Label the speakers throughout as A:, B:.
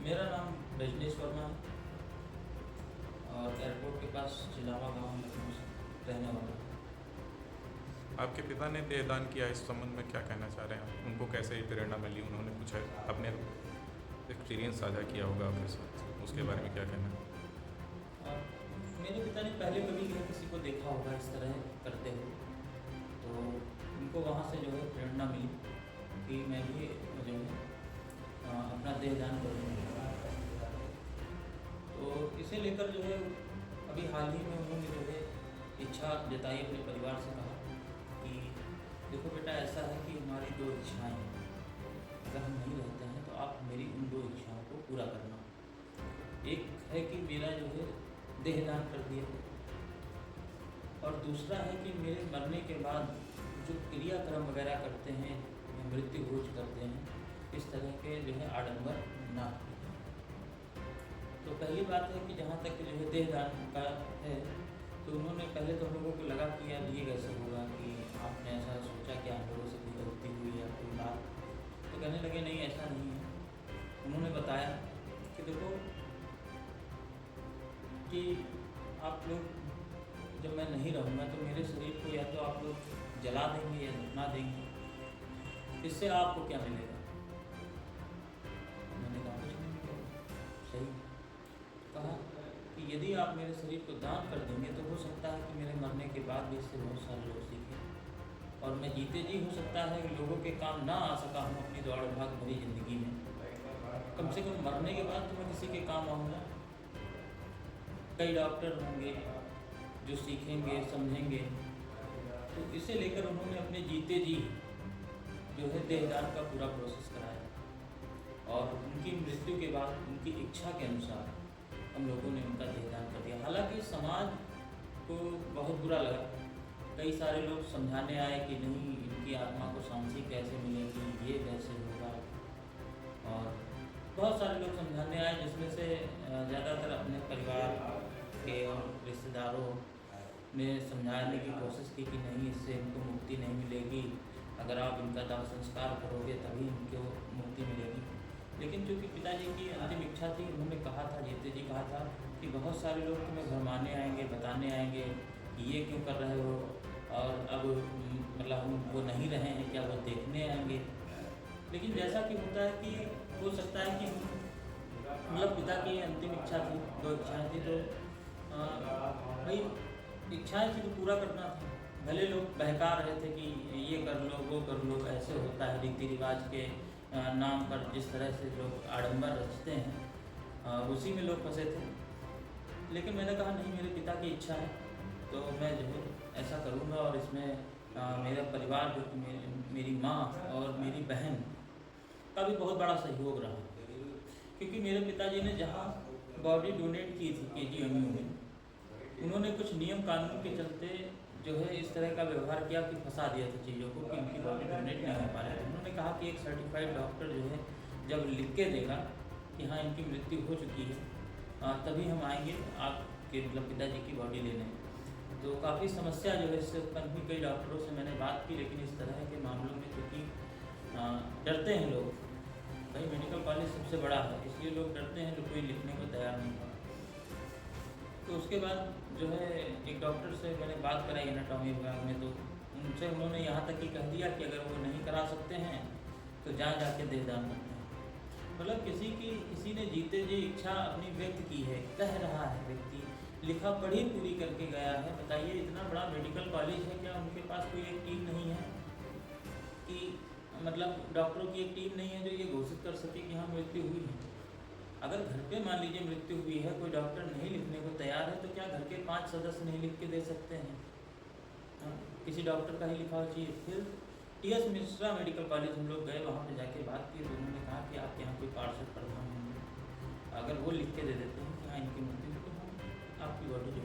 A: मेरा नाम रजनीश वर्मा है और एयरपोर्ट के पास चिलावा गाँव लखनऊ से रहने वाला हूँ।
B: आपके पिता ने देहदान किया, इस संबंध में क्या कहना चाह रहे हैं? उनको कैसे प्रेरणा मिली? उन्होंने कुछ अपने एक्सपीरियंस साझा किया होगा आपके साथ, उसके बारे में क्या कहना है?
A: और मेरे पिता ने पहले कभी किसी को देखा होगा इस तरह करते हुए, तो उनको वहाँ से जो है प्रेरणा मिली कि मैं भी जो है अपना देहदान करूँगा। तो इसे लेकर जो है अभी हाल ही में उन्होंने जो है इच्छा जताई, अपने परिवार से कहा कि देखो बेटा, ऐसा है कि हमारी दो इच्छाएं हैं, अगर हम नहीं रहते हैं तो आप मेरी उन दो इच्छाओं को पूरा करना। एक है कि मेरा जो है देहदान कर दिया, और दूसरा है कि मेरे मरने के बाद जो क्रियाक्रम वगैरह करते हैं या मृत्यु भोज करते हैं, इस तरह के जो है आडंबर ना किए जाएं। तो पहली बात है कि जहाँ तक जो है देहदान का है, तो उन्होंने पहले तो हम लोगों को लगा कि यार ये कैसे होगा, कि आपने ऐसा सोचा कि आप लोगों से कोई गलती हुई या कोई बात, तो कहने लगे नहीं ऐसा नहीं है। उन्होंने बताया कि देखो कि आप लोग जब मैं नहीं रहूँगा तो मेरे शरीर को या तो आप लोग जला देंगे या दफना देंगे, इससे आपको क्या मिलेगा? मैंने कहा कुछ नहीं मिलेगा। सही कहा कि यदि आप मेरे शरीर को दान कर देंगे तो हो सकता है कि मेरे मरने के बाद भी इससे बहुत सारे लोग सीखें, और मैं जीते जी हो सकता है कि लोगों के काम ना आ सका हूँ अपनी दौड़ भाग भरी ज़िंदगी में, कम से कम मरने के बाद तो मैं किसी के काम आऊँगा। कई डॉक्टर होंगे जो सीखेंगे समझेंगे। तो इसे लेकर उन्होंने अपने जीते जी जो है देहदान का पूरा प्रोसेस कराया, और उनकी मृत्यु के बाद उनकी इच्छा के अनुसार हम लोगों ने उनका देहदान कर दिया। हालांकि समाज को बहुत बुरा लगा, कई सारे लोग समझाने आए कि नहीं, इनकी आत्मा को शांति कैसे मिलेगी, ये कैसे होगा, और बहुत सारे लोग समझाने आए, जिसमें से ज़्यादातर अपने परिवार के और रिश्तेदारों ने समझाने की कोशिश की कि नहीं, इससे इनको मुक्ति नहीं मिलेगी, अगर आप इनका दाह संस्कार करोगे तभी इनको मुक्ति मिलेगी। लेकिन चूँकि पिताजी की अंतिम इच्छा थी, उन्होंने कहा था, जीते जी कहा था कि बहुत सारे लोग तुम्हें भरमाने आएंगे, बताने आएंगे कि ये क्यों कर रहे हो, और अब मतलब हम वो नहीं रहे हैं, क्या वो देखने आएंगे। लेकिन जैसा कि होता है कि हो सकता है कि मतलब पिता की अंतिम इच्छा थी, दो इच्छाएँ थी, तो भाई इच्छाएँ थी तो पूरा करना था। भले लोग बहका रहे थे कि ये कर लो, वो कर लो, ऐसे होता है, रीति रिवाज के नाम पर जिस तरह से लोग आडंबर रचते हैं, उसी में लोग फंसे थे। लेकिन मैंने कहा नहीं, मेरे पिता की इच्छा है तो मैं जो है ऐसा करूँगा, और इसमें मेरा परिवार, जो कि मेरी माँ और मेरी बहन का भी बहुत बड़ा सहयोग रहा, क्योंकि मेरे पिताजी ने जहाँ बॉडी डोनेट की थी KGMU में, उन्होंने कुछ नियम कानून के चलते जो है इस तरह का व्यवहार किया कि फंसा दिया था चीज़ों को, कि उनकी बॉडी डोनेट नहीं हो पा रही थी। उन्होंने कहा कि एक सर्टिफाइड डॉक्टर जो है जब लिख के देगा कि हाँ इनकी मृत्यु हो चुकी है, तभी हम आएंगे आपके मतलब पिताजी की बॉडी लेने। तो काफ़ी समस्या जो है इससे उत्पन्न हुई। कई डॉक्टरों से मैंने बात की, लेकिन इस तरह के मामलों में क्योंकि डरते हैं लोग, भाई मेडिकल कॉलेज सबसे बड़ा है, इसलिए लोग डरते हैं, तो कोई लिखने को तैयार नहीं था। तो उसके बाद जो है एक डॉक्टर से मैंने बात कराई एनाटॉमी विभाग में, तो उनसे उन्होंने यहाँ तक ही कह दिया कि अगर वो नहीं करा सकते हैं तो जहाँ जाके देहदान करते हैं। मतलब किसी ने जीते जी इच्छा अपनी व्यक्त की है, कह रहा है व्यक्ति, लिखा पढ़ी पूरी करके गया है। बताइए, इतना बड़ा मेडिकल कॉलेज है, क्या उनके पास कोई एक टीम नहीं है कि मतलब डॉक्टरों की एक टीम नहीं है जो ये घोषित कर सके कि हाँ मृत्यु हुई है? अगर घर पे मान लीजिए मृत्यु हुई है, कोई डॉक्टर नहीं लिखने को तैयार है, तो क्या घर के 5 सदस्य नहीं लिख के दे सकते हैं? किसी डॉक्टर का ही लिखा चाहिए। फिर TS मिश्रा मेडिकल कॉलेज हम लोग गए, वहाँ पे जाके बात की, तो उन्होंने कहा कि आप यहाँ कोई पार्षद प्रधान होंगे, अगर वो लिख के दे देते हैं कि हाँ इनकी मृत्यु, तो हम आपकी बॉडी जो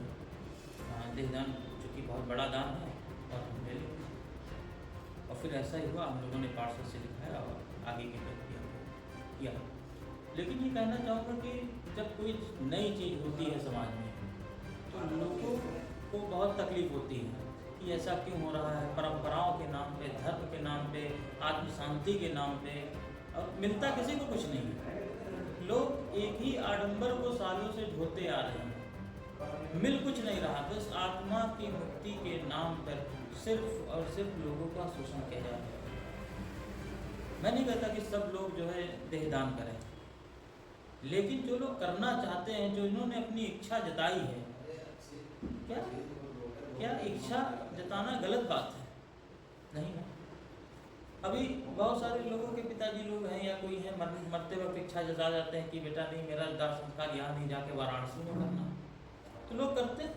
A: है देहदान, चूँकि बहुत बड़ा दान है, और हम ले लेंगे। और फिर ऐसा ही हुआ, हम लोगों ने पार्षद से लिखाया और आगे की प्रक्रिया को किया। लेकिन ये कहना चाहूँगा कि जब कोई नई चीज़ होती है समाज में, तो लोगों को बहुत तकलीफ होती है कि ऐसा क्यों हो रहा है। परंपराओं के नाम पे, धर्म के नाम पे, आत्म शांति के नाम पे, और मिलता किसी को कुछ नहीं है। लोग एक ही आडंबर को सालों से ढोते आ रहे हैं। मिल कुछ नहीं रहा, बस आत्मा की मुक्ति के नाम पर सिर्फ और सिर्फ लोगों का शोषण किया जा रहा है। मैं नहीं कहता कि सब लोग जो है देहदान करें, लेकिन जो लोग करना चाहते हैं, जो इन्होंने अपनी इच्छा जताई है, क्या इच्छा जताना गलत बात है? नहीं ना। अभी बहुत सारे लोगों के पिताजी लोग हैं या कोई है, मरते वक्त इच्छा जता जाते हैं कि बेटा नहीं, मेरा दाह संस्कार यहाँ नहीं जाके वाराणसी में करना, तो लोग करते हैं।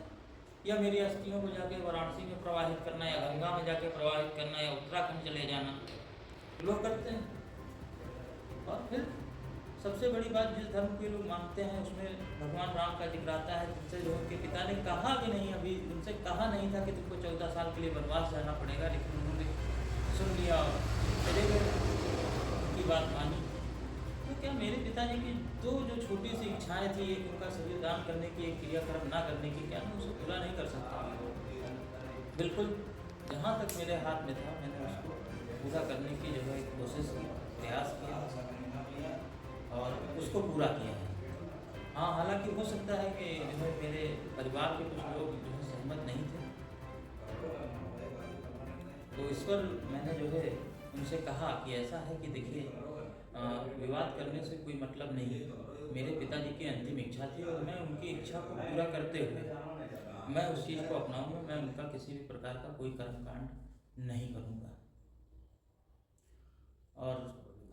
A: या मेरी अस्थियों को जाके वाराणसी में प्रवाहित करना, या गंगा में जाके प्रवाहित करना, या उत्तराखंड चले जाना, लोग करते हैं। और फिर सबसे बड़ी बात, जिस धर्म के लोग मानते हैं उसमें भगवान राम का जिक्र आता है, जिनसे जो उनके पिता ने कहा भी नहीं, अभी उनसे कहा नहीं था कि तुमको 14 साल के लिए वनवास जाना पड़ेगा, लेकिन उन्होंने सुन लिया और चले गए, उनकी बात मानी। तो क्या मेरे पिताजी की दो जो छोटी सी इच्छाएं थी, एक उनका शरीर दान करने की, एक क्रियाक्रम ना करने की, क्या मैं उसे पूरा नहीं कर सकता? बिल्कुल, जहाँ तक मेरे हाथ में था मैंने उसको पूरा करने की जो है कोशिश की, प्रयास किया और उसको पूरा किया है। हाँ, हालांकि हो सकता है कि जो है मेरे परिवार के कुछ लोग जो है सहमत नहीं थे, तो इस पर मैंने जो है उनसे कहा कि ऐसा है कि देखिए, विवाद करने से कोई मतलब नहीं है। मेरे पिताजी की अंतिम इच्छा थी और मैं उनकी इच्छा को पूरा करते हुए मैं उस चीज़ को अपनाऊंगा। मैं उनका किसी भी प्रकार का कोई कर्मकांड नहीं करूँगा। और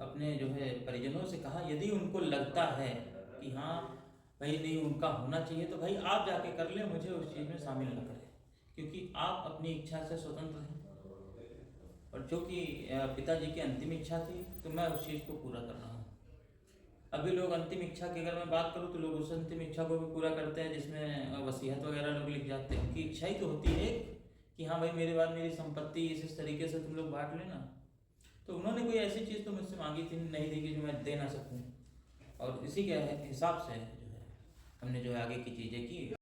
A: अपने जो है परिजनों से कहा, यदि उनको लगता है कि हाँ भाई नहीं उनका होना चाहिए, तो भाई आप जाके कर लें, मुझे उस चीज़ में शामिल न करें, क्योंकि आप अपनी इच्छा से स्वतंत्र हैं। और जो कि पिताजी की अंतिम इच्छा थी, तो मैं उस चीज़ को पूरा कर रहा हूँ। अभी लोग अंतिम इच्छा की अगर मैं बात करूँ तो लोग उस अंतिम इच्छा को भी पूरा करते हैं, जिसमें वसीयत वगैरह लोग लिख जाते हैं। उनकी इच्छा ही तो होती है कि हाँ भाई मेरे बाद मेरी संपत्ति इस तरीके से तुम लोग बांट लेना। तो उन्होंने कोई ऐसी चीज़ तो मुझसे मांगी थी नहीं थी कि जो मैं दे ना सकूं, और इसी के हिसाब से जो है हमने जो है आगे की चीज़ें की।